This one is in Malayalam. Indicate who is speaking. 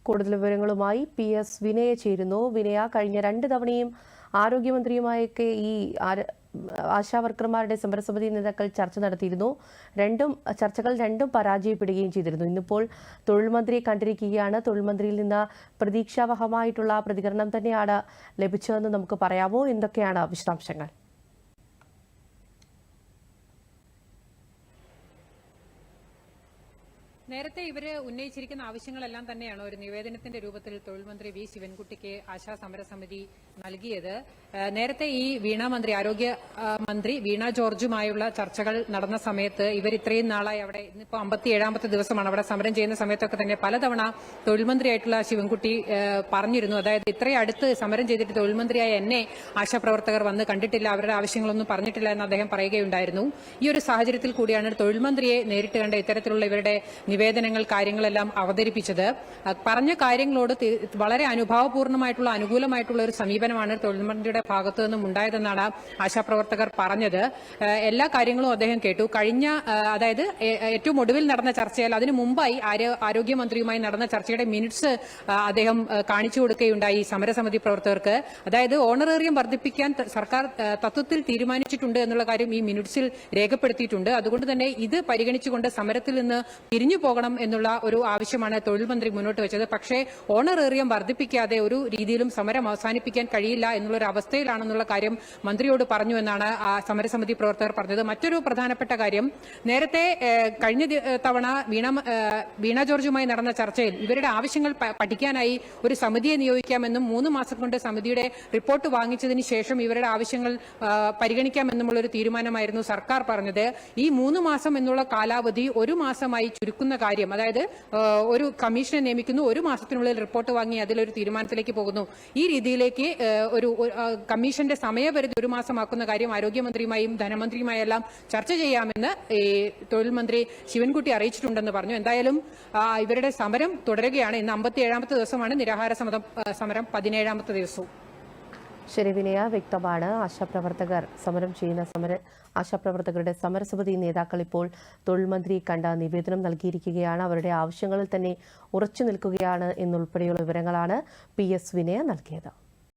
Speaker 1: കൂടുതൽ വിവരങ്ങളുമായി PS വിനയ ചേരുന്നു. വിനയ, കഴിഞ്ഞ 2 തവണയും ആരോഗ്യമന്ത്രിയുമായൊക്കെ ഈ ആശാവർക്കർമാരുടെ സമരസമിതി നേതാക്കൾ ചർച്ച നടത്തിയിരുന്നു. ചർച്ചകൾ രണ്ടും പരാജയപ്പെടുകയും ചെയ്തിരുന്നു. ഇന്നിപ്പോൾ തൊഴിൽ മന്ത്രിയെ കണ്ടിരിക്കുകയാണ്. തൊഴിൽ മന്ത്രിയിൽ നിന്ന് പ്രതീക്ഷാവഹമായിട്ടുള്ള പ്രതികരണം തന്നെയാണ് ലഭിച്ചതെന്ന് നമുക്ക് പറയാമോ? എന്തൊക്കെയാണ് വിശദാംശങ്ങൾ?
Speaker 2: നേരത്തെ ഇവര് ഉന്നയിച്ചിരിക്കുന്ന ആവശ്യങ്ങളെല്ലാം തന്നെയാണ് ഒരു നിവേദനത്തിന്റെ രൂപത്തിൽ തൊഴിൽ മന്ത്രി വി ശിവൻകുട്ടിക്ക് ആശാ സമരസമിതി നൽകിയത്. നേരത്തെ ഈ ആരോഗ്യ മന്ത്രി വീണ ജോർജുമായുള്ള ചർച്ചകൾ നടന്ന സമയത്ത് ഇവർ ഇത്രയും നാളായി അവിടെ ഇന്നിപ്പോ 57ാമത്തെ ദിവസമാണ് അവിടെ സമരം ചെയ്യുന്ന സമയത്തൊക്കെ തന്നെ പലതവണ തൊഴിൽ മന്ത്രിയായിട്ടുള്ള ശിവൻകുട്ടി പറഞ്ഞിരുന്നു. അതായത് ഇത്രയും അടുത്ത് സമരം ചെയ്തിട്ട് തൊഴിൽ മന്ത്രിയായ എന്നെ ആശാപ്രവർത്തകർ വന്ന് കണ്ടിട്ടില്ല, അവരുടെ ആവശ്യങ്ങളൊന്നും പറഞ്ഞിട്ടില്ല എന്ന് അദ്ദേഹം പറയുകയുണ്ടായിരുന്നു. ഈ ഒരു സാഹചര്യത്തിൽ കൂടിയാണ് തൊഴിൽ മന്ത്രിയെ നേരിട്ട് കണ്ട ഇത്തരത്തിലുള്ള ഇവരുടെ നിവേദനങ്ങൾ കാര്യങ്ങളെല്ലാം അവതരിപ്പിച്ചത്. പറഞ്ഞ കാര്യങ്ങളോട് വളരെ അനുഭാവപൂർണ്ണമായിട്ടുള്ള അനുകൂലമായിട്ടുള്ള ഒരു സമീപനമാണ് തൊഴിൽ മന്ത്രിയുടെ ഭാഗത്തു നിന്നും ഉണ്ടായതെന്നാണ് ആശാപ്രവർത്തകർ പറഞ്ഞത്. എല്ലാ കാര്യങ്ങളും അദ്ദേഹം കേട്ടു. അതായത് ഏറ്റവും ഒടുവിൽ നടന്ന ചർച്ചയിൽ അതിനു മുമ്പായി ആരോഗ്യമന്ത്രിയുമായി നടന്ന ചർച്ചയുടെ മിനിറ്റ്സ് അദ്ദേഹം കാണിച്ചു കൊടുക്കുകയുണ്ടായി സമരസമിതി പ്രവർത്തകർക്ക്. അതായത് ഓണറേറിയം വർദ്ധിപ്പിക്കാൻ സർക്കാർ തത്വത്തിൽ തീരുമാനിച്ചിട്ടുണ്ട് എന്നുള്ള കാര്യം ഈ മിനിറ്റ്സിൽ രേഖപ്പെടുത്തിയിട്ടുണ്ട്. അതുകൊണ്ട് തന്നെ ഇത് പരിഗണിച്ചുകൊണ്ട് സമരത്തിൽ നിന്ന് തിരിഞ്ഞു പോകണം എന്നുള്ള ഒരു ആവശ്യമാണ് തൊഴിൽ മന്ത്രി മുന്നോട്ട് വെച്ചത്. പക്ഷേ ഓണറേറിയം വർദ്ധിപ്പിക്കാതെ ഒരു രീതിയിലും സമരം അവസാനിപ്പിക്കാൻ കഴിയില്ല എന്നുള്ളൊരു അവസ്ഥയിലാണെന്നുള്ള കാര്യം മന്ത്രിയോട് പറഞ്ഞു എന്നാണ് സമരസമിതി പ്രവർത്തകർ പറഞ്ഞത്. മറ്റൊരു പ്രധാനപ്പെട്ട കാര്യം, നേരത്തെ കഴിഞ്ഞ തവണ വീണ ജോർജുമായി നടന്ന ചർച്ചയിൽ ഇവരുടെ ആവശ്യങ്ങൾ പഠിക്കാനായി ഒരു സമിതിയെ നിയോഗിക്കാമെന്നും 3 മാസം കൊണ്ട് സമിതിയുടെ റിപ്പോർട്ട് വാങ്ങിച്ചതിന് ശേഷം ഇവരുടെ ആവശ്യങ്ങൾ പരിഗണിക്കാമെന്നുമുള്ളൊരു തീരുമാനമായിരുന്നു സർക്കാർ പറഞ്ഞത്. ഈ 3 മാസം എന്നുള്ള കാലാവധി 1 മാസമായി ചുരുക്കുന്ന കാര്യം, അതായത് ഒരു കമ്മീഷനെ നിയമിക്കുന്നു, 1 മാസത്തിനുള്ളിൽ റിപ്പോർട്ട് വാങ്ങി അതിലൊരു തീരുമാനത്തിലേക്ക് പോകുന്നു. ഈ രീതിയിലേക്ക് ഒരു കമ്മീഷന്റെ സമയപരിധി 1 മാസമാക്കുന്ന കാര്യം ആരോഗ്യമന്ത്രിയുമായും ധനമന്ത്രിയുമായെല്ലാം ചർച്ച ചെയ്യാമെന്ന് തൊഴിൽ മന്ത്രി ശിവൻകുട്ടി അറിയിച്ചിട്ടുണ്ടെന്ന് പറഞ്ഞു. എന്തായാലും ഇവരുടെ സമരം തുടരുകയാണ്. ഇന്ന് 57ാമത്തെ ദിവസമാണ്. നിരാഹാര സമരം 17ാമത്തെ ദിവസവും.
Speaker 1: ശരി വിനയ, വ്യക്തമാണ്. ആശാപ്രവർത്തകരുടെ സമരസമിതി നേതാക്കൾ ഇപ്പോൾ തൊഴിൽ മന്ത്രിയെ കണ്ട നിവേദനം നൽകിയിരിക്കുകയാണ്. അവരുടെ ആവശ്യങ്ങളിൽ തന്നെ ഉറച്ചു നിൽക്കുകയാണ് എന്നുൾപ്പെടെയുള്ള വിവരങ്ങളാണ് PS വിനയ നൽകിയത്.